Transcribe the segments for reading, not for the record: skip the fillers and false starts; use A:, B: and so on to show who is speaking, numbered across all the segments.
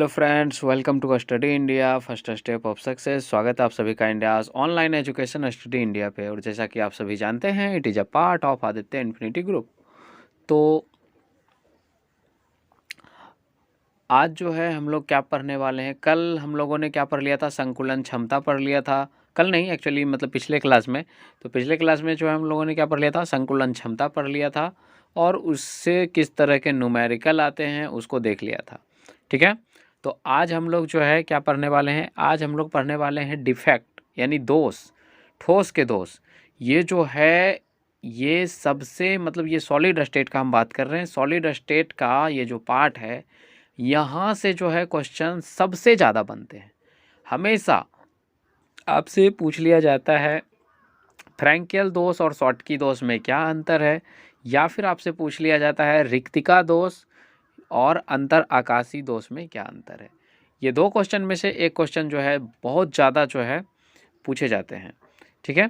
A: Hello friends, welcome to study India first step of success. स्वागत है आप सभी का India's online education study India पे। और जैसा कि आप सभी जानते हैं, it is a part of Aditya infinity group. तो आज जो है हम लोग क्या पढ़ने वाले हैं, कल हम लोगों ने क्या पढ़ लिया था, संकुलन क्षमता पढ़ लिया था। कल नहीं, एक्चुअली मतलब पिछले क्लास में। तो पिछले क्लास में जो है हम लोगों ने क्या पढ़ लिया था, संकुलन क्षमता पढ़ लिया था और उससे किस तरह के न्यूमेरिकल आते हैं उसको देख लिया था। ठीक है। तो आज हम लोग जो है क्या पढ़ने वाले हैं, आज हम लोग पढ़ने वाले हैं डिफेक्ट यानी दोष, ठोस के दोष। ये जो है ये सबसे मतलब ये सॉलिड स्टेट का हम बात कर रहे हैं। सॉलिड स्टेट का ये जो पार्ट है, यहाँ से जो है क्वेश्चन सबसे ज़्यादा बनते हैं। हमेशा आपसे पूछ लिया जाता है फ्रैंकियल दोष और शॉर्टकी दोष में क्या अंतर है, या फिर आपसे पूछ लिया जाता है रिक्तिका दोष और अंतर आकाशी दोष में क्या अंतर है। ये दो क्वेश्चन में से एक क्वेश्चन जो है बहुत ज़्यादा जो है पूछे जाते हैं। ठीक है।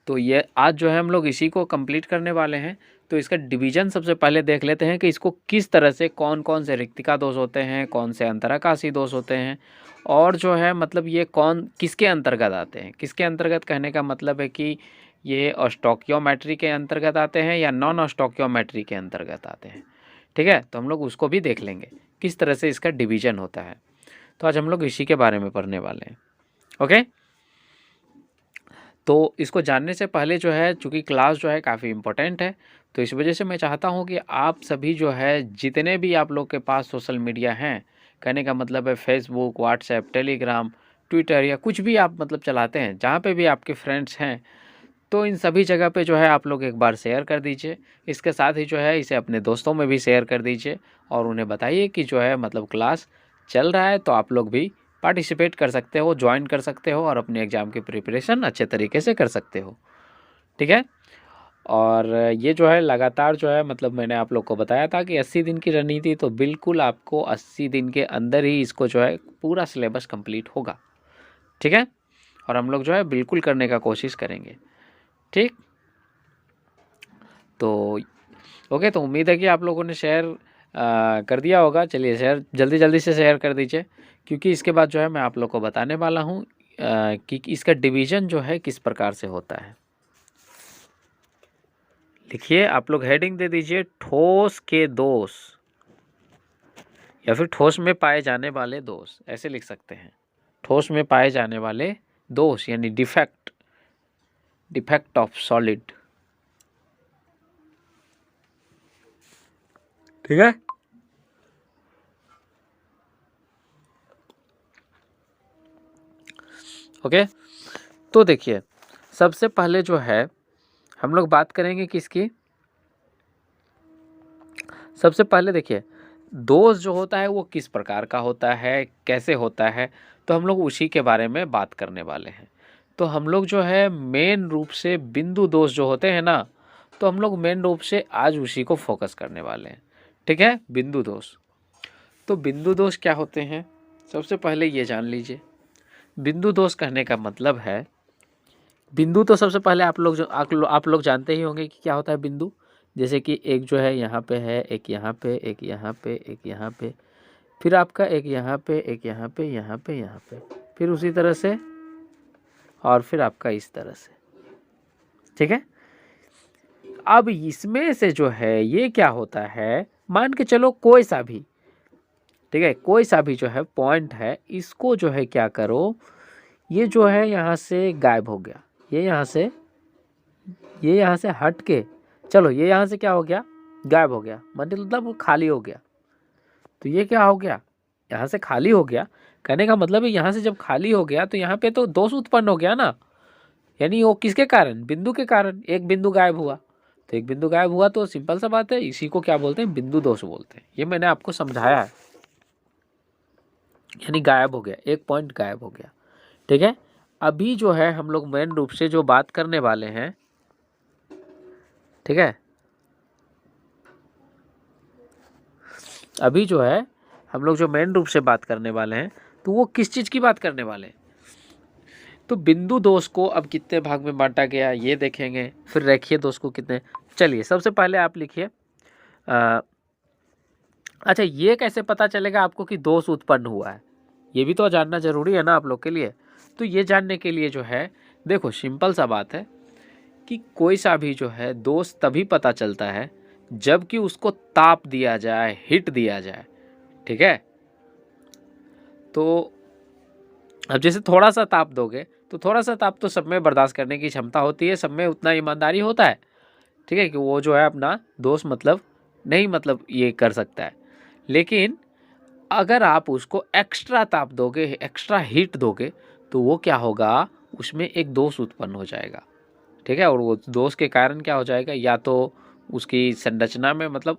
A: तो ये आज जो है हम लोग इसी को कंप्लीट करने वाले हैं। तो इसका डिवीजन सबसे पहले देख लेते हैं कि इसको किस तरह से कौन कौन से रिक्तिका दोष होते हैं, कौन से अंतराकाशी दोष होते हैं, और जो है मतलब ये कौन किसके अंतर्गत आते हैं। किसके अंतर्गत कहने का मतलब है कि ये स्टोकियोमेट्री के अंतर्गत आते हैं या नॉन स्टोकियोमेट्री के अंतर्गत आते हैं। ठीक है। तो हम लोग उसको भी देख लेंगे किस तरह से इसका डिवीजन होता है। तो आज हम लोग इसी के बारे में पढ़ने वाले हैं। ओके। तो इसको जानने से पहले जो है, चूँकि क्लास जो है काफ़ी इम्पोर्टेंट है, तो इस वजह से मैं चाहता हूँ कि आप सभी जो है जितने भी आप लोग के पास सोशल मीडिया हैं, कहने का मतलब है फेसबुक, व्हाट्सएप, टेलीग्राम, ट्विटर या कुछ भी आप मतलब चलाते हैं, जहाँ पे भी आपके फ्रेंड्स हैं, तो इन सभी जगह पे जो है आप लोग एक बार शेयर कर दीजिए। इसके साथ ही जो है इसे अपने दोस्तों में भी शेयर कर दीजिए और उन्हें बताइए कि जो है मतलब क्लास चल रहा है, तो आप लोग भी पार्टिसिपेट कर सकते हो, ज्वाइन कर सकते हो और अपने एग्ज़ाम की प्रिपरेशन अच्छे तरीके से कर सकते हो। ठीक है। और ये जो है लगातार जो है मतलब मैंने आप लोग को बताया था कि 80 दिन की रणनीति, तो बिल्कुल आपको 80 दिन के अंदर ही इसको जो है पूरा सिलेबस कंप्लीट होगा। ठीक है। और हम लोग जो है बिल्कुल करने का कोशिश करेंगे। ठीक। तो ओके, तो उम्मीद है कि आप लोगों ने शेयर कर दिया होगा। चलिए शेयर जल्दी जल्दी से शेयर कर दीजिए, क्योंकि इसके बाद जो है मैं आप लोग को बताने वाला हूँ कि इसका डिवीज़न जो है किस प्रकार से होता है। लिखिए, आप लोग हेडिंग दे दीजिए ठोस के दोष, या फिर ठोस में पाए जाने वाले दोष, ऐसे लिख सकते हैं। ठोस में पाए जाने वाले दोष यानी डिफेक्ट, डिफेक्ट ऑफ सॉलिड। ठीक है। ओके। तो देखिए, सबसे पहले जो है हम लोग बात करेंगे किसकी। सबसे पहले देखिए, दोष जो होता है वो किस प्रकार का होता है, कैसे होता है, तो हम लोग उसी के बारे में बात करने वाले हैं। तो हम लोग जो है मेन रूप से बिंदु दोष जो होते हैं ना, तो हम लोग मेन रूप से आज उसी को फोकस करने वाले हैं। ठीक है। बिंदु दोष। तो बिंदु दोष क्या होते हैं, सबसे पहले ये जान लीजिए। बिंदु दोष कहने का मतलब है, बिंदु तो सबसे पहले आप लोग जानते ही होंगे कि क्या होता है बिंदु। जैसे कि एक जो है यहाँ पे है, एक यहाँ पे, एक यहाँ पे, एक यहाँ पे, फिर आपका एक यहाँ पे, एक यहाँ पे, यहाँ पे, यहाँ पे, फिर उसी तरह से, और फिर आपका इस तरह से। ठीक है। अब इसमें से जो है ये क्या होता है, मान के चलो कोई सा भी, ठीक है, कोई सा भी जो है पॉइंट है, इसको जो है क्या करो, ये जो है यहाँ से गायब हो गया, ये यहाँ से हट के, चलो ये यहाँ से क्या हो गया, गायब हो गया, मतलब वो खाली हो गया। तो ये क्या हो गया, यहाँ से खाली हो गया। कहने का मतलब है यहाँ से जब खाली हो गया तो यहाँ पे तो दोष उत्पन्न हो गया ना, यानी वो किसके कारण, बिंदु के कारण। एक बिंदु गायब हुआ, तो एक बिंदु गायब हुआ तो सिंपल सा बात है, इसी को क्या बोलते हैं, बिंदु दोष बोलते हैं। ये मैंने आपको समझाया है, यानी गायब हो गया, एक पॉइंट गायब हो गया। ठीक है। अभी जो है हम लोग मेन रूप से जो बात करने वाले हैं, ठीक है, अभी जो है हम लोग जो मेन रूप से बात करने वाले हैं, तो वो किस चीज़ की बात करने वाले हैं। तो बिंदु दोष को अब कितने भाग में बांटा गया ये देखेंगे, फिर रेखीय दोष को कितने। चलिए सबसे पहले आप लिखिए अच्छा, ये कैसे पता चलेगा आपको कि दोष उत्पन्न हुआ है, ये भी तो जानना जरूरी है ना आप लोग के लिए। तो ये जानने के लिए जो है, देखो सिंपल सा बात है कि कोई सा भी जो है दोष तभी पता चलता है जबकि उसको ताप दिया जाए, हिट दिया जाए, ठीक है। तो अब जैसे थोड़ा सा ताप दोगे तो थोड़ा सा ताप तो सब में बर्दाश्त करने की क्षमता होती है, सब में उतना ईमानदारी होता है, ठीक है, कि वो जो है अपना दोष मतलब नहीं मतलब ये कर सकता है। लेकिन अगर आप उसको एक्स्ट्रा ताप दोगे, एक्स्ट्रा हीट दोगे, तो वो क्या होगा, उसमें एक दोष उत्पन्न हो जाएगा, ठीक है। और वो दोष के कारण क्या हो जाएगा, या तो उसकी संरचना में मतलब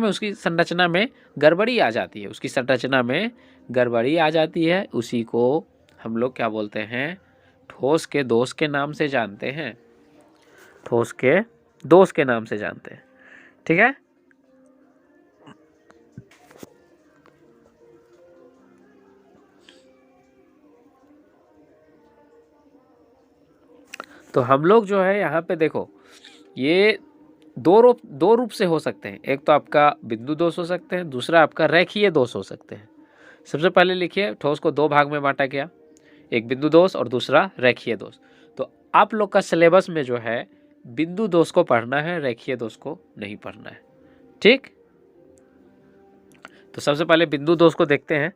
A: उसकी संरचना में गड़बड़ी आ जाती है, उसकी संरचना में गड़बड़ी आ जाती है, उसी को हम लोग क्या बोलते हैं, ठोस के दोष के नाम से जानते हैं, ठोस के दोष के नाम से जानते हैं, ठीक है। तो हम लोग जो है यहाँ पे देखो, ये दो रूप से हो सकते हैं। एक तो आपका बिंदु दोष हो सकते हैं, दूसरा आपका रेखीय दोष हो सकते हैं। सबसे पहले लिखिए, ठोस को दो भाग में बांटा गया, एक बिंदु दोष और दूसरा रेखीय दोष। तो आप लोग का सिलेबस में जो है बिंदु दोष को पढ़ना है, रेखीय दोष को नहीं पढ़ना है, ठीक। तो सबसे पहले बिंदु दोष को देखते हैं।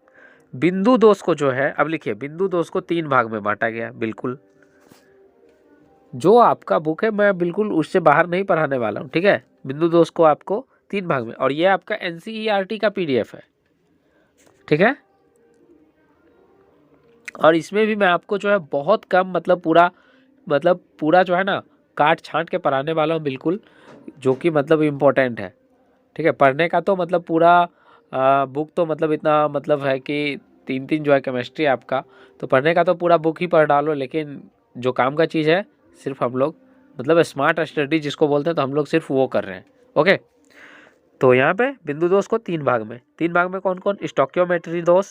A: बिंदु दोष को जो है, अब लिखिए, बिंदु दोष को तीन भाग में बांटा गया, बिल्कुल जो आपका बुक है मैं बिल्कुल उससे बाहर नहीं पढ़ाने वाला हूँ, ठीक है। बिंदु दोष को आपको तीन भाग में, और ये आपका एनसीईआरटी का पीडीएफ है, ठीक है। और इसमें भी मैं आपको जो है बहुत कम मतलब पूरा जो है ना काट छांट के पढ़ाने वाला हूँ, बिल्कुल, जो कि मतलब इम्पोर्टेंट है, ठीक है। पढ़ने का तो मतलब पूरा बुक तो मतलब इतना मतलब है कि तीन जो है केमिस्ट्री आपका, तो पढ़ने का तो पूरा बुक ही पढ़ डालो, लेकिन जो काम का चीज़ है सिर्फ हम लोग मतलब स्मार्ट स्टडी जिसको बोलते हैं, तो हम लोग सिर्फ वो कर रहे हैं, ओके। तो यहाँ पे बिंदु दोष को तीन भाग में कौन कौन, स्टोकियोमेट्री दोष,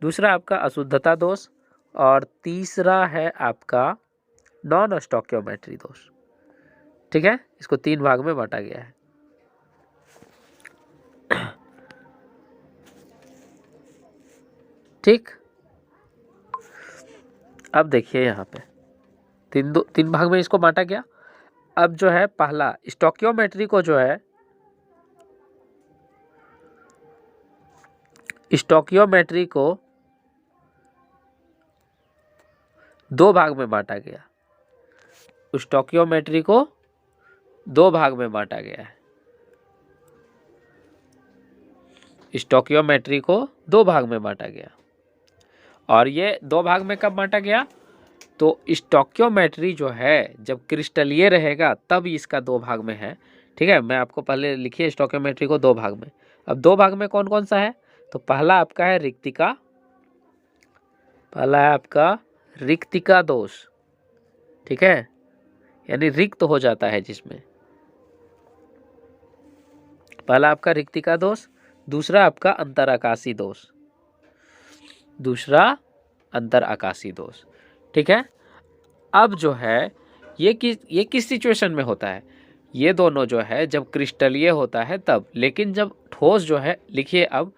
A: दूसरा आपका अशुद्धता दोष, और तीसरा है आपका नॉन स्टोकियोमेट्री दोष, ठीक है। इसको तीन भाग में बांटा गया है। ठीक, अब देखिए यहाँ पे तीन भाग में इसको बांटा गया। अब जो है पहला स्टोकियोमेट्री को जो है, स्टोकियोमेट्री को दो भाग में बांटा गया, स्टोकियोमेट्री को दो भाग में बांटा गया है, स्टोकियोमेट्री को दो भाग में बांटा गया। और ये दो भाग में कब बांटा गया, तो स्टोकियोमेट्री जो है जब क्रिस्टलीय रहेगा तब इसका दो भाग में है, ठीक है। मैं आपको पहले लिखिए स्टोकियोमेट्री को दो भाग में। अब दो भाग में कौन कौन सा है, तो पहला आपका है रिक्तिका, पहला है आपका रिक्तिका दोष, ठीक है, यानी रिक्त हो जाता है जिसमें, पहला आपका रिक्तिका दोष, दूसरा आपका अंतराकाशी दोष, दूसरा अंतर आकाशी दोष, ठीक है। अब जो है ये किस सिचुएशन में होता है, ये दोनों जो है जब क्रिस्टलीय होता है तब, लेकिन जब ठोस जो है, लिखिए अब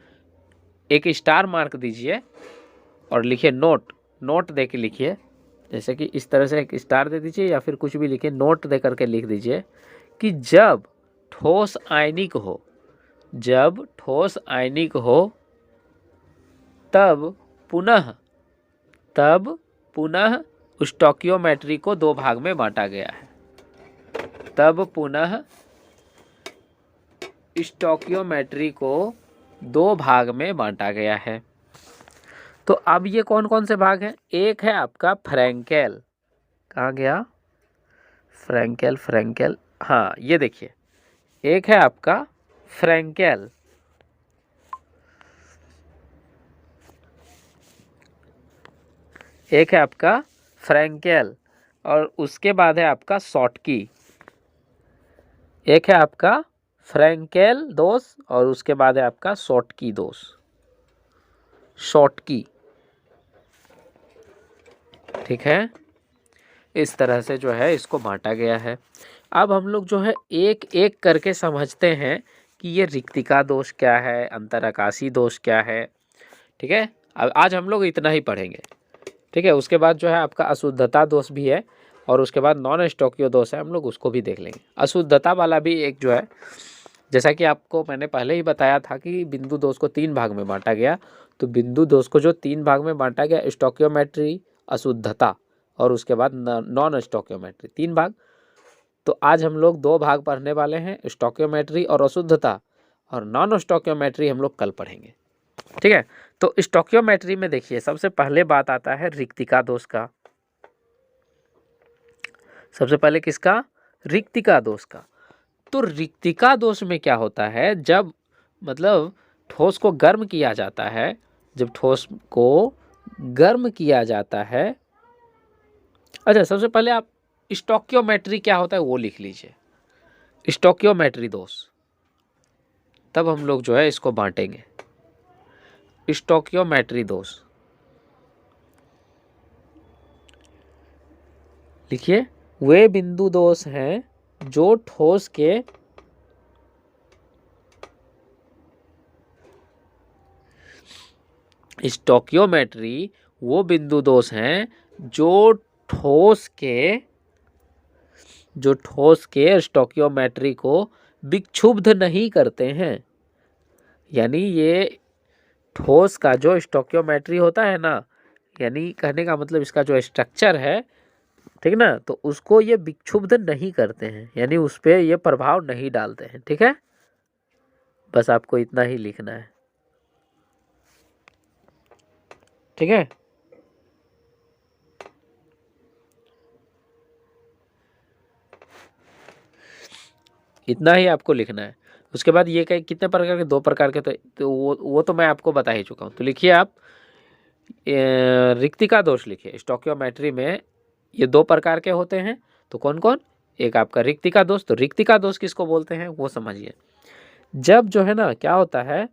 A: एक स्टार मार्क दीजिए और लिखिए नोट दे के लिखिए, जैसे कि इस तरह से एक स्टार दे दीजिए या फिर कुछ भी लिखिए, नोट दे करके लिख दीजिए कि जब ठोस आयनिक हो, जब ठोस आयनिक हो तब पुनः स्टोकियोमेट्री को दो भाग में बांटा गया है, तब पुनः स्टोकियोमेट्री को दो भाग में बांटा गया है। तो अब ये कौन कौन से भाग हैं, एक है आपका फ्रैंकेल, कहाँ गया फ्रैंकेल, हाँ ये देखिए, एक है आपका फ्रैंकेल, एक है आपका फ्रैंकेल, और उसके बाद है आपका शॉटकी, एक है आपका फ्रैंकेल दोष और उसके बाद है आपका शॉटकी दोष, शॉटकी, ठीक है। इस तरह से जो है इसको बांटा गया है। अब हम लोग जो है एक एक करके समझते हैं कि ये रिक्तिका दोष क्या है, अंतराकाशी दोष क्या है। ठीक है, अब आज हम लोग इतना ही पढ़ेंगे। ठीक है, उसके बाद जो है आपका अशुद्धता दोष भी है, और उसके बाद नॉन स्टोकियो दोष है, हम लोग उसको भी देख लेंगे। अशुद्धता वाला भी एक जो है, जैसा कि आपको मैंने पहले ही बताया था कि बिंदु दोष को 3 भाग में बांटा गया। तो बिंदु दोष को जो 3 भाग में बांटा गया, स्टोकियोमेट्री, अशुद्धता और उसके बाद नॉन स्टोकियोमेट्री, 3 भाग। तो आज हम लोग 2 भाग पढ़ने वाले हैं, स्टोकियोमेट्री और अशुद्धता, और नॉन स्टोकियोमेट्री हम लोग कल पढ़ेंगे। ठीक है, तो स्टोकियोमेट्री में देखिए सबसे पहले बात आता है रिक्तिका दोष का। सबसे पहले किसका? रिक्तिका दोष का। तो रिक्तिका दोष में क्या होता है, जब मतलब ठोस को गर्म किया जाता है, जब ठोस को गर्म किया जाता है। अच्छा, सबसे पहले आप स्टोकियोमेट्री क्या होता है वो लिख लीजिए, स्टोकियोमेट्री दोष, तब हम लोग जो है इसको बांटेंगे। स्टोकियोमेट्री दोष लिखिए, वे बिंदु दोष हैं जो ठोस के स्टोकियोमेट्री वो बिंदु दोष हैं जो ठोस के स्टोकियोमेट्री को विक्षुब्ध नहीं करते हैं। यानी ये ठोस का जो स्टोकियोमेट्री होता है ना, यानी कहने का मतलब इसका जो स्ट्रक्चर है, ठीक ना, तो उसको ये विक्षुब्ध नहीं करते हैं, यानी उस पर ये प्रभाव नहीं डालते हैं। ठीक है, बस आपको इतना ही लिखना है। ठीक है, इतना ही आपको लिखना है। उसके बाद ये कितने प्रकार के? 2 प्रकार के, तो वो तो मैं आपको बता ही चुका हूँ। तो लिखिए आप रिक्तिका दोष लिखिए। स्टोकियोमेट्री में ये 2 प्रकार के होते हैं, तो कौन कौन? एक आपका रिक्तिका दोष। तो रिक्तिका दोष किसको बोलते हैं वो समझिए। जब जो है ना क्या होता है,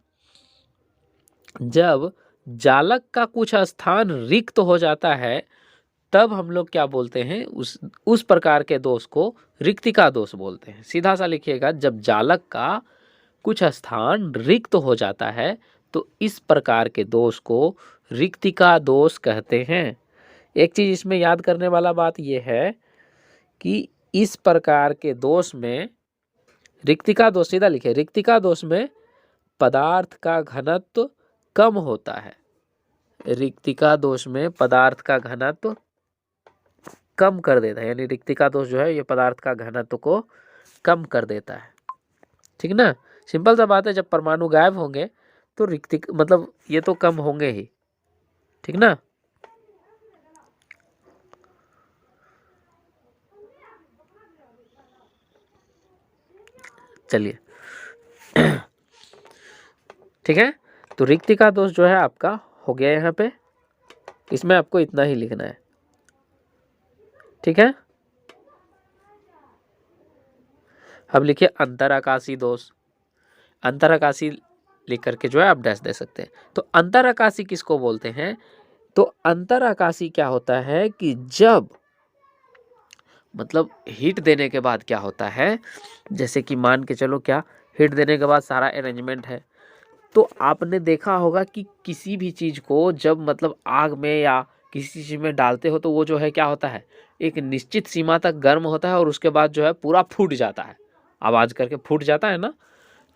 A: जब जालक का कुछ स्थान रिक्त हो जाता है, तब हम लोग क्या बोलते हैं, उस प्रकार के दोष को रिक्तिका दोष बोलते हैं। सीधा सा लिखिएगा, जब जालक का कुछ स्थान रिक्त हो जाता है तो इस प्रकार के दोष को रिक्तिका दोष कहते हैं। एक चीज इसमें याद करने वाला बात यह है कि इस प्रकार के दोष में, रिक्तिका दोष, सीधा लिखे, रिक्तिका दोष में पदार्थ का घनत्व कम होता है। रिक्तिका दोष में पदार्थ का घनत्व कम कर देता है, यानी रिक्तिका दोष जो है ये पदार्थ का घनत्व को कम कर देता है। ठीक ना, सिंपल सा बात है, जब परमाणु गायब होंगे तो रिक्तिक मतलब ये तो कम होंगे ही। ठीक ना, चलिए ठीक है, तो रिक्तिका दोष जो है आपका हो गया यहाँ पे, इसमें आपको इतना ही लिखना है। ठीक है, अब लिखिए अंतराकाशी दोष। अंतराकाशी लिख करके जो है आप डैश दे सकते हैं। तो अंतराकाशी किसको बोलते हैं? तो अंतराकाशी क्या होता है कि जब मतलब हीट देने के बाद क्या होता है, जैसे कि मान के चलो क्या, हीट देने के बाद सारा अरेंजमेंट है, तो आपने देखा होगा कि किसी भी चीज़ को जब मतलब आग में या किसी चीज़ में डालते हो तो वो जो है क्या होता है, एक निश्चित सीमा तक गर्म होता है और उसके बाद जो है पूरा फूट जाता है, आवाज़ करके फूट जाता है ना।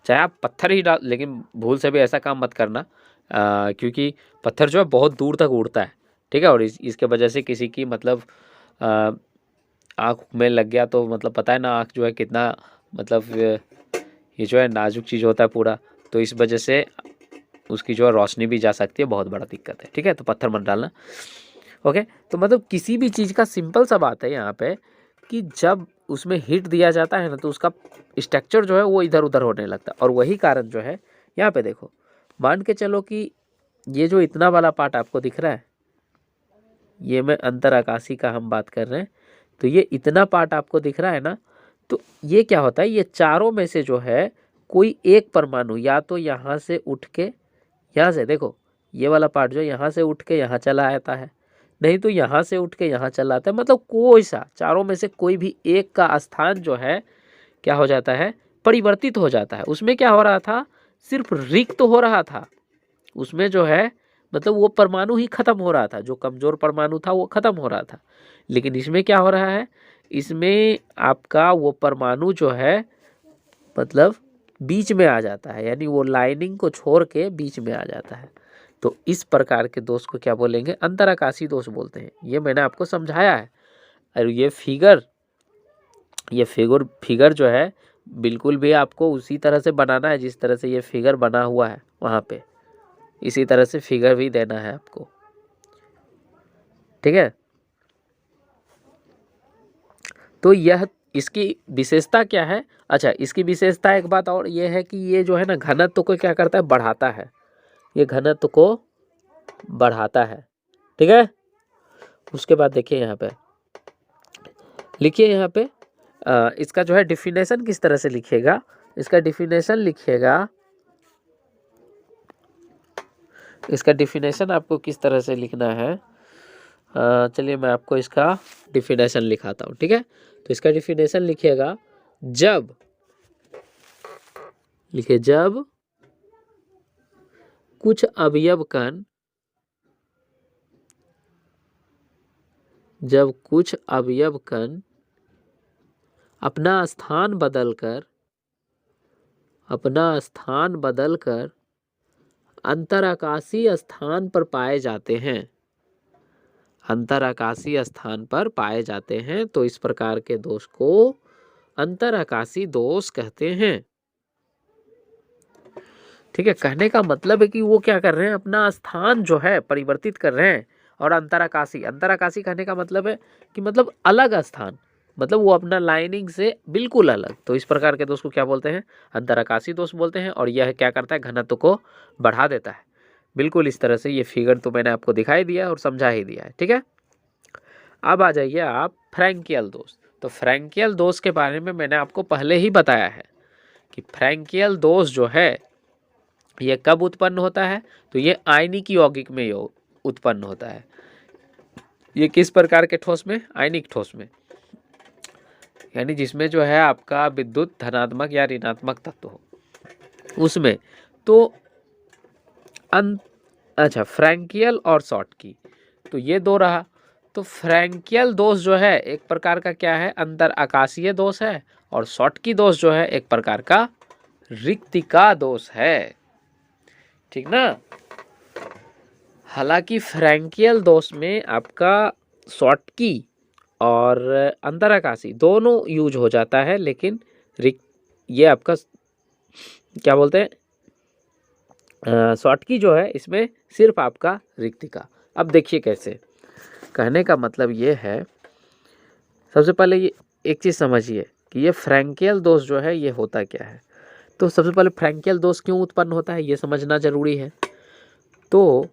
A: चाहे आप पत्थर ही डाल, लेकिन भूल से भी ऐसा काम मत करना, क्योंकि पत्थर जो है बहुत दूर तक उड़ता है। ठीक है, और इसके वजह से किसी की मतलब आँख में लग गया तो मतलब पता है ना, आँख जो है कितना मतलब ये जो है नाजुक चीज़ होता है पूरा, तो इस वजह से उसकी जो है रोशनी भी जा सकती है, बहुत बड़ा दिक्कत है। ठीक है, तो पत्थर मत डालना। ओके, तो मतलब किसी भी चीज़ का सिंपल सा बात है यहाँ पे कि जब उसमें हीट दिया जाता है ना तो उसका स्ट्रक्चर जो है वो इधर उधर होने लगता है, और वही कारण जो है यहाँ पे देखो, मान के चलो कि ये जो इतना वाला पार्ट आपको दिख रहा है, ये मैं अंतराकाशी का हम बात कर रहे हैं, तो ये इतना पार्ट आपको दिख रहा है ना, तो ये क्या होता है, ये चारों में से जो है कोई एक परमाणु या तो यहाँ से उठ के, यहाँ से देखो ये वाला पार्ट जो यहाँ से उठ के यहाँ चला आता है, नहीं तो यहाँ से उठ के यहाँ चला आता है, मतलब कोई सा चारों में से कोई भी एक का स्थान जो है क्या हो जाता है,
B: परिवर्तित हो जाता है। उसमें क्या हो रहा था, सिर्फ रिक्त हो रहा था, उसमें जो है मतलब वो परमाणु ही खत्म हो रहा था, जो कमजोर परमाणु था वो खत्म हो रहा था। लेकिन इसमें क्या हो रहा है, इसमें आपका वो परमाणु जो है मतलब बीच में आ जाता है, यानी वो लाइनिंग को छोड़ के बीच में आ जाता है। तो इस प्रकार के दोष को क्या बोलेंगे, अंतराकाशी दोष बोलते हैं। ये मैंने आपको समझाया है। और ये फिगर जो है बिल्कुल भी आपको उसी तरह से बनाना है जिस तरह से ये फिगर बना हुआ है वहाँ पे, इसी तरह से फिगर भी देना है आपको, ठीक है। तो यह इसकी विशेषता क्या है, अच्छा इसकी विशेषता एक बात और ये है कि ये जो है ना घनत्व को क्या करता है, बढ़ाता है, ये घनत्व को बढ़ाता है, ठीक है। उसके बाद देखिए यहाँ पे लिखिए, यहाँ पे इसका जो है डिफिनेशन किस तरह से लिखिएगा, इसका डिफिनेशन लिखिएगा, इसका डिफिनेशन आपको किस तरह से लिखना है। चलिए मैं आपको इसका डिफिनेशन लिखाता हूँ, ठीक है। तो इसका डिफिनेशन लिखिएगा, जब लिखिए जब कुछ अवयव कण अपना स्थान बदलकर अंतराकाशीय स्थान पर पाए जाते हैं, तो इस प्रकार के दोष को अंतराकाशी दोष कहते हैं, ठीक है। कहने का मतलब है कि वो क्या कर रहे हैं, अपना स्थान जो है परिवर्तित कर रहे हैं। और अंतराकाशी कहने का मतलब है कि मतलब अलग स्थान, मतलब वो अपना लाइनिंग से बिल्कुल अलग। तो इस प्रकार के दोष को क्या बोलते हैं, अंतराकाशी दोष बोलते हैं। और यह क्या करता है, घनत्व को बढ़ा देता है। बिल्कुल इस तरह से, ये फिगर तो मैंने आपको दिखाई दिया और समझा ही दिया है, ठीक है। अब आ जाइए आप फ्रैंकियल दोष। तो फ्रैंकियल दोष के बारे में मैंने आपको पहले ही बताया है कि फ्रैंकियल दोष जो है ये कब उत्पन्न होता है, तो ये आयनिक यौगिक में उत्पन्न होता है। ये किस प्रकार के ठोस में, आयनिक ठोस में, यानी जिसमें जो है आपका विद्युत धनात्मक या ऋणात्मक तत्व हो उसमें। तो अच्छा फ्रैंकियल और शॉटकी, तो ये दो रहा। तो फ्रैंकियल दोष जो है एक प्रकार का क्या है, अंतर आकाशीय दोष है। और शॉटकी दोष जो है एक प्रकार का रिक्तिका दोष है, ठीक ना। हालांकि फ्रैंकियल दोष में आपका शॉटकी और अंतराकाशी दोनों यूज हो जाता है, लेकिन ये आपका क्या बोलते हैं, शॉटकी जो है इसमें सिर्फ आपका रिक्तिका। अब देखिए कैसे, कहने का मतलब ये है, सबसे पहले ये एक चीज़ समझिए कि ये फ्रैंकियल दोष जो है ये होता क्या है। तो सबसे पहले फ्रैंकियल दोष क्यों उत्पन्न होता है ये समझना जरूरी है। तो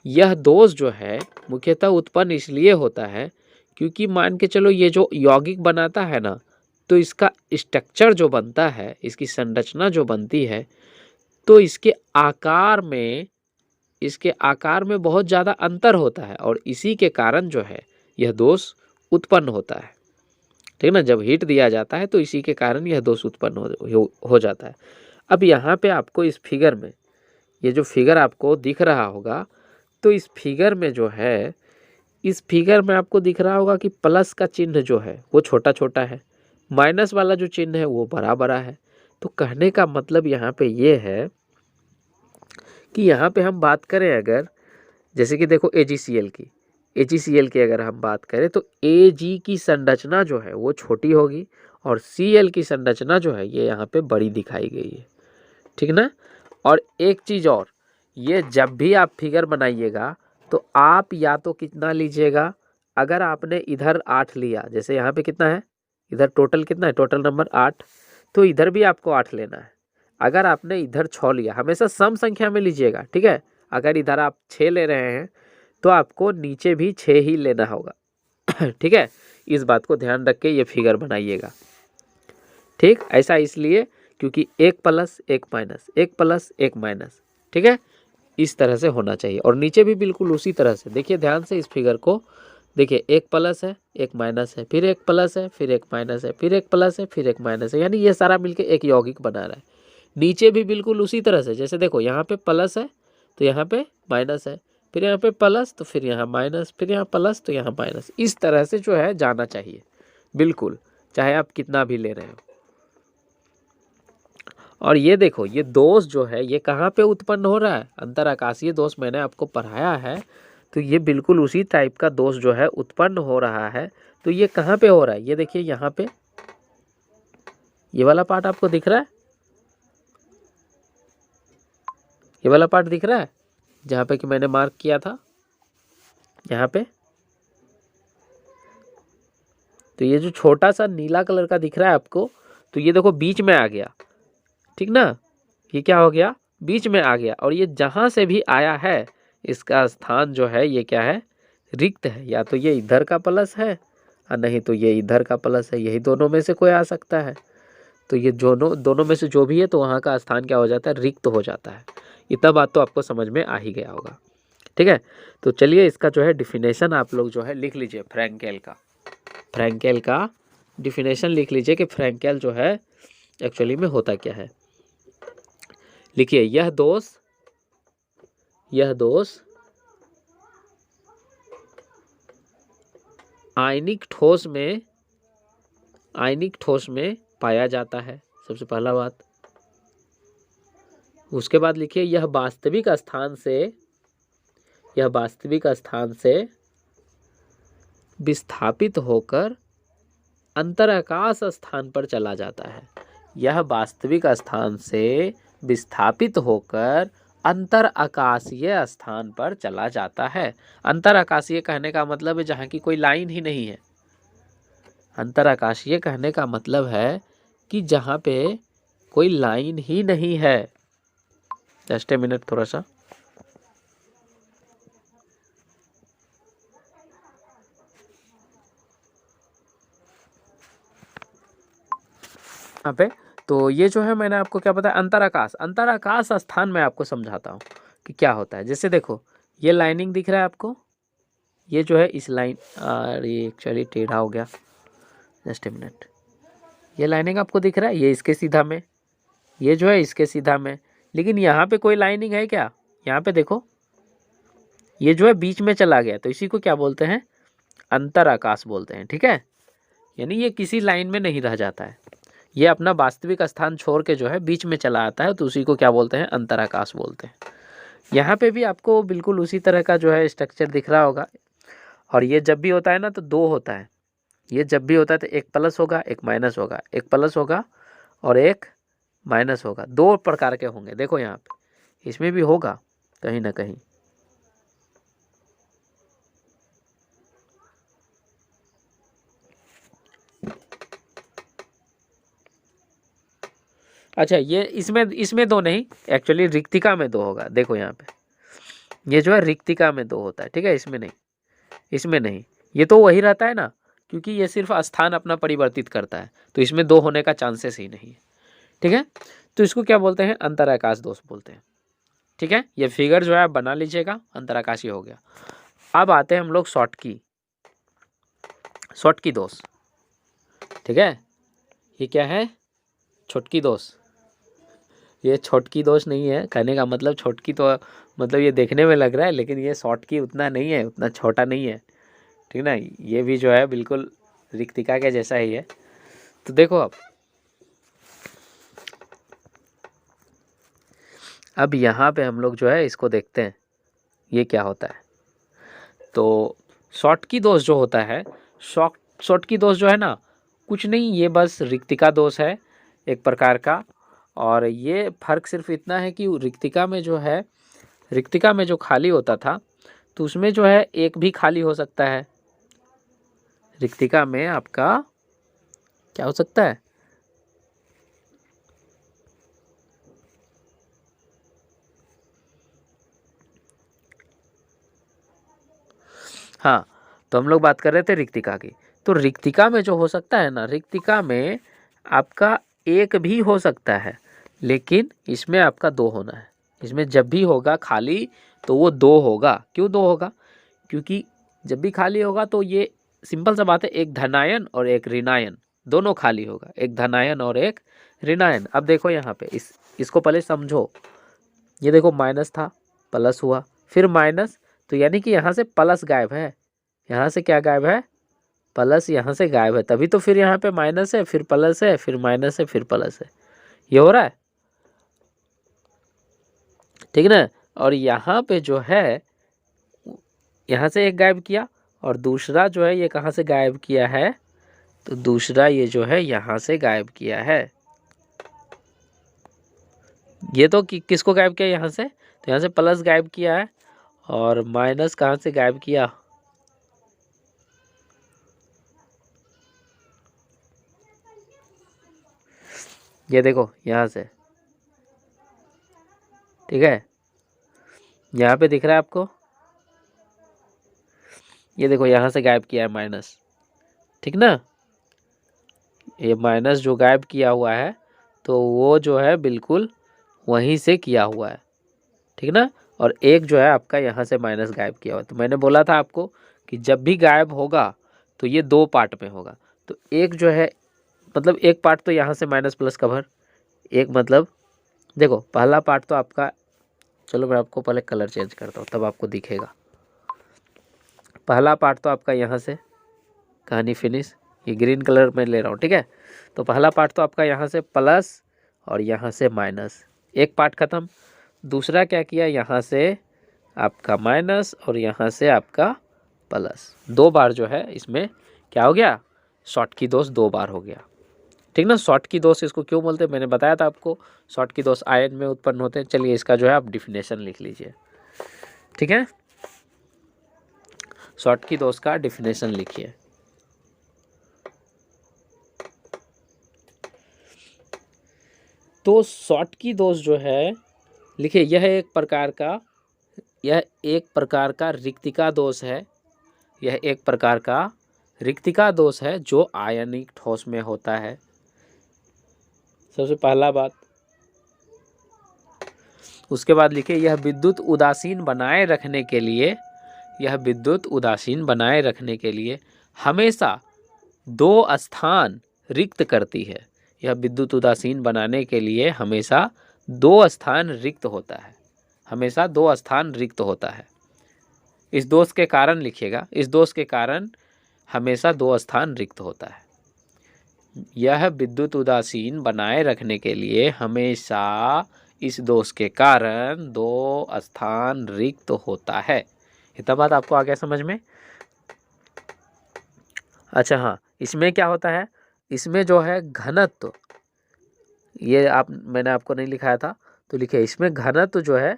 B: यह दोष जो है मुख्यतः उत्पन्न इसलिए होता है क्योंकि मान के चलो ये जो यौगिक बनाता है ना, तो इसका स्ट्रक्चर जो बनता है, इसकी संरचना जो बनती है, तो इसके आकार में बहुत ज़्यादा अंतर होता है। और इसी के कारण जो है यह दोष उत्पन्न होता है, ठीक ना। जब हीट दिया जाता है तो इसी के कारण यह दोष उत्पन्न हो जाता है। अब यहाँ पे आपको इस फिगर में, ये जो फिगर आपको दिख रहा होगा, तो इस फिगर में जो है, इस फिगर में आपको दिख रहा होगा कि प्लस का चिन्ह जो है वो छोटा छोटा है, माइनस वाला जो चिन्ह है वो बड़ा बड़ा है। तो कहने का मतलब यहाँ पे ये है कि यहाँ पे हम बात करें अगर, जैसे कि देखो AgCl की अगर हम बात करें तो Ag की संरचना जो है वो छोटी होगी और Cl की संरचना जो है ये यहाँ पे बड़ी दिखाई गई है, ठीक ना। और एक चीज़ और, ये जब भी आप फिगर बनाइएगा तो आप या तो कितना लीजिएगा, अगर आपने इधर 8 लिया, जैसे यहाँ पे कितना है, इधर टोटल कितना है, टोटल नंबर 8, तो इधर भी आपको 8 लेना है। अगर आपने इधर 6 लिया, हमेशा सम संख्या में लीजिएगा, ठीक है। अगर इधर आप 6 ले रहे हैं तो आपको नीचे भी 6 ही लेना होगा ठीक है। इस बात को ध्यान रख के ये फिगर बनाइएगा, ठीक। ऐसा इसलिए क्योंकि 1 प्लस 1 माइनस, 1 प्लस 1 माइनस, ठीक है, इस तरह से होना चाहिए। और नीचे भी बिल्कुल उसी तरह से, देखिए ध्यान से इस फिगर को, देखिए एक प्लस है एक माइनस है, फिर एक प्लस है फिर एक माइनस है, फिर एक प्लस है फिर एक माइनस है, यानी ये सारा मिलके एक यौगिक बना रहा है। नीचे भी बिल्कुल उसी तरह से, जैसे देखो यहाँ पे प्लस है तो यहाँ पे माइनस है, फिर यहाँ पे प्लस तो फिर यहाँ माइनस, फिर यहाँ प्लस तो यहाँ माइनस, इस तरह से जो है जाना चाहिए बिल्कुल, चाहे आप कितना भी ले रहे हो। और ये देखो ये दोष जो है ये कहाँ पे उत्पन्न हो रहा है, अंतर आकाशीय दोष मैंने आपको पढ़ाया है, तो ये बिल्कुल उसी टाइप का दोष जो है उत्पन्न हो रहा है। तो ये कहाँ पे हो रहा है, ये देखिए यहाँ पे, ये वाला पार्ट आपको दिख रहा है, ये वाला पार्ट दिख रहा है जहाँ पे कि मैंने मार्क किया था यहाँ पे। तो ये जो छोटा सा नीला कलर का दिख रहा है आपको, तो ये देखो बीच में आ गया, ठीक ना, ये क्या हो गया, बीच में आ गया। और ये जहाँ से भी आया है इसका स्थान जो है ये क्या है, रिक्त है। या तो ये इधर का प्लस है और नहीं तो ये इधर का प्लस है, यही दोनों में से कोई आ सकता है। तो ये दोनों में से जो भी है तो वहाँ का स्थान क्या हो जाता है, रिक्त हो जाता है। इतना बात तो आपको समझ में आ ही गया होगा, ठीक है। तो चलिए इसका जो है डिफिनेशन आप लोग जो है लिख लीजिए, फ्रैंकेल का डिफिनेशन लिख लीजिए कि फ्रैंकेल जो है एक्चुअली में होता क्या है। लिखिए, यह दोष आयनिक ठोस में पाया जाता है, सबसे पहला बात। उसके बाद लिखिए, यह वास्तविक स्थान से विस्थापित होकर अंतराकाश स्थान पर चला जाता है। यह वास्तविक स्थान से विस्थापित होकर अंतर आकाशीय स्थान पर चला जाता है। अंतर आकाशीय कहने का मतलब है जहाँ की कोई लाइन ही नहीं है। अंतर आकाशीय कहने का मतलब है कि जहाँ पे कोई लाइन ही नहीं है। जस्ट ए मिनट, थोड़ा सा यहाँ पे। तो ये जो है मैंने आपको क्या बताया, अंतराकाश स्थान में आपको समझाता हूँ कि क्या होता है। जैसे देखो ये लाइनिंग दिख रहा है आपको, ये जो है इस लाइन, अरे एक्चुअली टेढ़ा हो गया, जस्ट ए मिनट। ये लाइनिंग आपको दिख रहा है, ये इसके सीधा में, ये जो है इसके सीधा में, लेकिन यहाँ पे कोई लाइनिंग है क्या, यहाँ पे देखो ये जो है बीच में चला गया, तो इसी को क्या बोलते हैं, अंतराकाश बोलते हैं, ठीक है। यानी ये किसी लाइन में नहीं रह जाता है, ये अपना वास्तविक स्थान छोड़ के जो है बीच में चला आता है, तो उसी को क्या बोलते हैं, अंतराकाश बोलते हैं। यहाँ पे भी आपको बिल्कुल उसी तरह का जो है स्ट्रक्चर दिख रहा होगा। और ये जब भी होता है ना तो दो होता है, ये जब भी होता है तो एक प्लस होगा एक माइनस होगा, एक प्लस होगा और एक माइनस होगा, दो प्रकार के होंगे। देखो यहाँ पे इसमें भी होगा कहीं ना कहीं। अच्छा, ये इसमें दो नहीं, एक्चुअली रिक्तिका में दो होगा। देखो यहाँ पे ये जो है रिक्तिका में दो होता है, ठीक है, इसमें नहीं। ये तो वही रहता है ना, क्योंकि ये सिर्फ स्थान अपना परिवर्तित करता है, तो इसमें दो होने का चांसेस ही नहीं है, ठीक है। तो इसको क्या बोलते हैं, अंतराकाश दोष बोलते हैं, ठीक है। ये फिगर जो है आप बना लीजिएगा, अंतराकाशी हो गया। अब आते हैं हम लोग शॉर्टकी दोष, ठीक है। ये क्या है, छोटकी दोष। ये छोटकी दोष नहीं है, कहने का मतलब छोटकी तो मतलब ये देखने में लग रहा है, लेकिन ये शॉर्टकी उतना नहीं है, उतना छोटा नहीं है, ठीक ना। ये भी जो है बिल्कुल रिक्तिका के जैसा ही है। तो देखो अब यहाँ पे हम लोग जो है इसको देखते हैं ये क्या होता है। तो शॉर्टकी दोष जो होता है, शॉर्टकी दोष जो है ना, कुछ नहीं, ये बस रिक्तिका दोष है एक प्रकार का। और ये फर्क सिर्फ इतना है कि रिक्तिका में जो खाली होता था तो उसमें जो है एक भी खाली हो सकता है। रिक्तिका में आपका क्या हो सकता है, हाँ। तो हम लोग बात कर रहे थे रिक्तिका की। तो रिक्तिका में जो हो सकता है ना, रिक्तिका में आपका एक भी हो सकता है, लेकिन इसमें आपका दो होना है। इसमें जब भी होगा खाली तो वो दो होगा। क्यों दो होगा, क्योंकि जब भी खाली होगा तो ये सिंपल सा बात है, एक धनायन और एक ऋणायन दोनों खाली होगा, एक धनायन और एक ऋणायन। अब देखो यहाँ पे इसको पहले समझो, ये देखो माइनस था, प्लस हुआ, फिर माइनस, तो यानी कि यहाँ से प्लस गायब है, यहाँ से क्या गायब है, प्लस यहाँ से गायब है, तभी तो फिर यहाँ पे माइनस है, फिर प्लस है, फिर माइनस है, फिर प्लस है, ये हो रहा है, ठीक ना। और यहाँ पे जो है, यहाँ से एक गायब किया और दूसरा जो है ये कहाँ से गायब किया है, तो दूसरा ये जो है यहाँ से गायब किया है। ये तो किसको गायब किया यहाँ से, तो यहाँ से प्लस गायब किया है और माइनस कहाँ से गायब किया, ये देखो यहाँ से, ठीक है, यहाँ पे दिख रहा है आपको, ये देखो यहाँ से गायब किया है माइनस, ठीक ना। ये माइनस जो गायब किया हुआ है तो वो जो है बिल्कुल वहीं से किया हुआ है, ठीक ना। और एक जो है आपका यहाँ से माइनस गायब किया हुआ है। तो मैंने बोला था आपको कि जब भी गायब होगा तो ये दो पार्ट में होगा। तो एक जो है मतलब एक पार्ट तो यहाँ से माइनस प्लस कवर, एक मतलब देखो पहला पार्ट तो आपका, चलो मैं आपको पहले कलर चेंज करता हूँ तब आपको दिखेगा। पहला पार्ट तो आपका यहाँ से, कहानी फिनिश, ये ग्रीन कलर में ले रहा हूँ, ठीक है। तो पहला पार्ट तो आपका यहाँ से प्लस और यहाँ से माइनस, एक पार्ट खत्म। दूसरा क्या किया, यहाँ से आपका माइनस और यहाँ से आपका प्लस, दो बार जो है इसमें क्या हो गया, शॉर्ट की दोष दो बार हो गया, ठीक ना। शॉर्ट की दोष इसको क्यों बोलते हैं, मैंने बताया था आपको, शॉर्ट की दोष आयन में उत्पन्न होते हैं। चलिए इसका जो है आप डिफिनेशन लिख लीजिए, ठीक है। शॉर्ट की दोष का डिफिनेशन लिखिए। तो शॉर्ट की दोष जो है लिखिए, यह एक प्रकार का रिक्तिका दोष है, यह एक प्रकार का रिक्तिका दोष है जो आयनिक ठोस में होता है। सबसे पहला बात। उसके बाद लिखिए, यह विद्युत उदासीन बनाए रखने के लिए, यह विद्युत उदासीन बनाए रखने के लिए हमेशा दो स्थान रिक्त करती है। यह विद्युत उदासीन बनाने के लिए हमेशा दो स्थान रिक्त होता है, हमेशा दो स्थान रिक्त होता है। इस दोष के कारण लिखिएगा, इस दोष के कारण हमेशा दो स्थान रिक्त होता है। यह विद्युत उदासीन बनाए रखने के लिए हमेशा इस दोष के कारण दो स्थान रिक्त होता है। इतना बात आपको आ गया समझ में। अच्छा हाँ, इसमें क्या होता है, इसमें जो है घनत्व, ये मैंने आपको नहीं लिखाया था तो लिखिए, इसमें घनत्व जो है,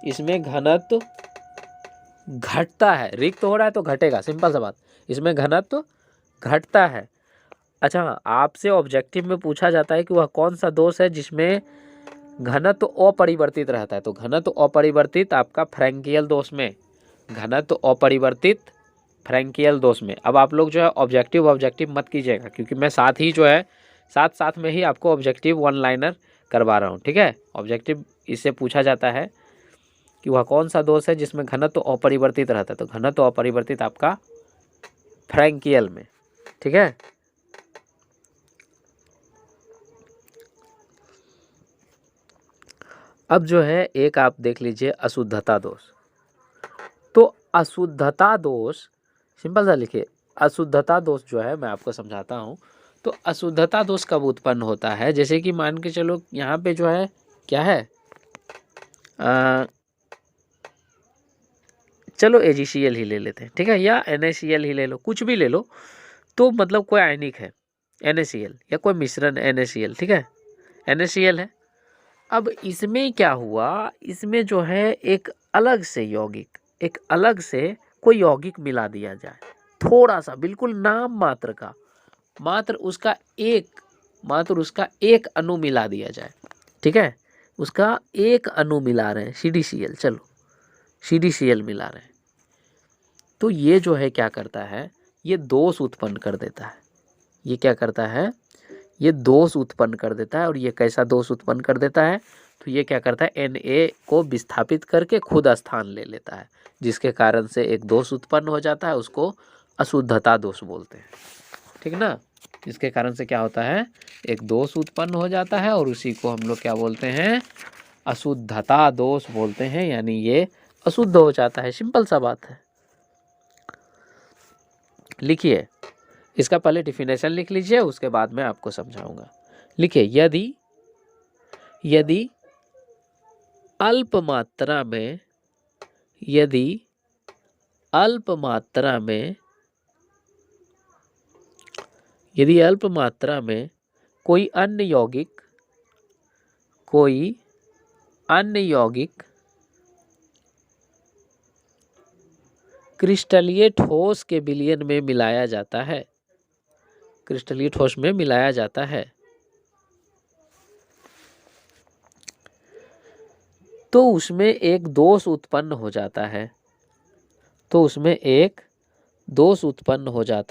B: इसमें घनत्व घटता है, रिक्त हो रहा है तो घटेगा, सिंपल सा बात, इसमें घनत्व घटता है। अच्छा हाँ, आपसे ऑब्जेक्टिव में पूछा जाता है कि वह कौन सा दोष है जिसमें घनत्व अपरिवर्तित रहता है, तो घनत्व अपरिवर्तित आपका फ्रैंकियल दोष में, घनत्व अपरिवर्तित फ्रैंकियल दोष में। अब आप लोग जो है ऑब्जेक्टिव मत कीजिएगा, क्योंकि मैं साथ ही जो है साथ में ही आपको ऑब्जेक्टिव वन लाइनर करवा रहा हूँ, ठीक है। ऑब्जेक्टिव इससे पूछा जाता है कि वह कौन सा दोष है जिसमें घनत्व अपरिवर्तित रहता है, तो घनत्व अपरिवर्तित आपका फ्रैंकियल में, ठीक है। अब जो है एक आप देख लीजिए अशुद्धता दोष। तो अशुद्धता दोष सिंपल सा लिखिए, अशुद्धता दोष जो है मैं आपको समझाता हूँ। तो अशुद्धता दोष कब उत्पन्न होता है, जैसे कि मान के चलो यहाँ पे जो है क्या है, चलो AgCl ही ले लेते हैं, ठीक है, या NaCl ही ले लो, कुछ भी ले लो, तो मतलब कोई आयनिक है NaCl या कोई मिश्रण NaCl, ठीक है, NaCl है। अब इसमें क्या हुआ, इसमें जो है एक अलग से यौगिक, एक अलग से कोई यौगिक मिला दिया जाए, थोड़ा सा बिल्कुल नाम मात्र का, मात्र उसका एक अणु मिला दिया जाए, ठीक है, उसका एक अणु मिला रहे हैं CdCl, चलो CdCl मिला रहे हैं, तो ये जो है क्या करता है, ये दोष उत्पन्न कर देता है। ये क्या करता है, ये दोष उत्पन्न कर देता है। और ये कैसा दोष उत्पन्न कर देता है, तो ये क्या करता है, Na को विस्थापित करके खुद स्थान ले लेता है, जिसके कारण से एक दोष उत्पन्न हो जाता है, उसको अशुद्धता दोष बोलते हैं। ठीक ना, इसके कारण से क्या होता है, एक दोष उत्पन्न हो जाता है और उसी को हम लोग क्या बोलते हैं, अशुद्धता दोष बोलते हैं, यानी ये अशुद्ध हो जाता है। सिंपल सा बात है। लिखिए, इसका पहले डिफिनेशन लिख लीजिए, उसके बाद में आपको समझाऊंगा। लिखिए, यदि अल्प मात्रा में कोई अन्य यौगिक क्रिस्टलीय ठोस के विलयन में मिलाया जाता है, क्रिस्टलीय ठोस में मिलाया जाता है, तो उसमें एक दोष उत्पन्न हो जाता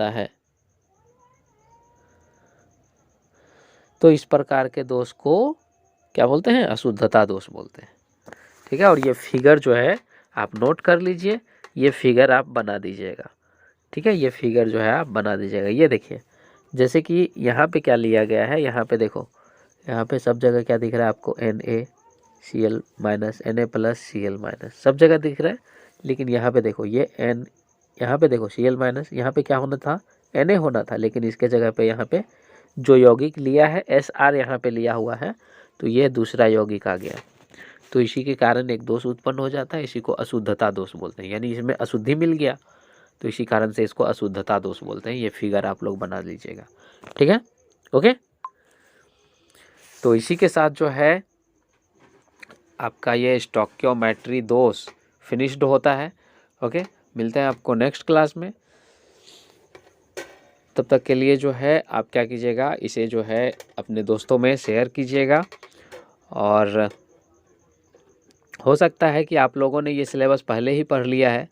B: है, तो इस प्रकार के दोष को क्या बोलते हैं, अशुद्धता दोष बोलते हैं। ठीक है, और ये फिगर जो है आप नोट कर लीजिए, ये फिगर आप बना दीजिएगा। ठीक है, ये फिगर जो है आप बना दीजिएगा। ये देखिए, जैसे कि यहाँ पे क्या लिया गया है, यहाँ पे देखो, यहाँ पे सब जगह क्या दिख रहा है आपको, NaCl minus, Na plus Cl minus, सब जगह दिख रहा है। लेकिन यहाँ पे देखो, ये N, यहाँ पे देखो Cl माइनस, यहाँ पे क्या होना था, Na होना था, लेकिन इसके जगह पे यहाँ पे जो यौगिक लिया है Sr यहाँ पे लिया हुआ है, तो ये दूसरा यौगिक आ गया। तो इसी के कारण एक दोष उत्पन्न हो जाता है, इसी को अशुद्धता दोष बोलते हैं, यानी इसमें अशुद्धि मिल गया, तो इसी कारण से इसको अशुद्धता दोष बोलते हैं। ये फिगर आप लोग बना लीजिएगा। ठीक है, ओके। तो इसी के साथ जो है आपका ये स्टोइकियोमेट्री दोष फिनिश्ड होता है। ओके, मिलते हैं आपको नेक्स्ट क्लास में। तब तक के लिए जो है आप क्या कीजिएगा, इसे जो है अपने दोस्तों में शेयर कीजिएगा, और हो सकता है कि आप लोगों ने ये सिलेबस पहले ही पढ़ लिया है,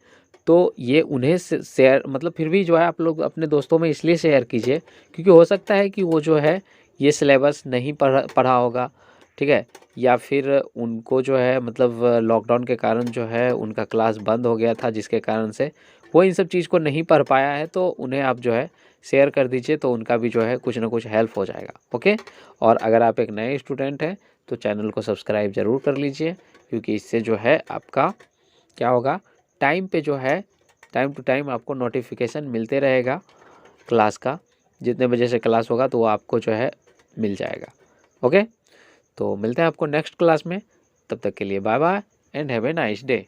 B: तो ये उन्हें शेयर, मतलब फिर भी जो है आप लोग अपने दोस्तों में इसलिए शेयर कीजिए क्योंकि हो सकता है कि वो जो है ये सिलेबस नहीं पढ़ा होगा। ठीक है, या फिर उनको जो है मतलब लॉकडाउन के कारण जो है उनका क्लास बंद हो गया था, जिसके कारण से वो इन सब चीज़ को नहीं पढ़ पाया है, तो उन्हें आप जो है शेयर कर दीजिए, तो उनका भी जो है कुछ ना कुछ हेल्प हो जाएगा। ओके, और अगर आप एक नए स्टूडेंट हैं तो चैनल को सब्सक्राइब ज़रूर कर लीजिए, क्योंकि इससे जो है आपका क्या होगा, टाइम पे जो है टाइम टू टाइम आपको नोटिफिकेशन मिलते रहेगा क्लास का, जितने बजे से क्लास होगा तो वो आपको जो है मिल जाएगा। ओके, तो मिलते हैं आपको नेक्स्ट क्लास में, तब तक के लिए bye bye and have a nice day.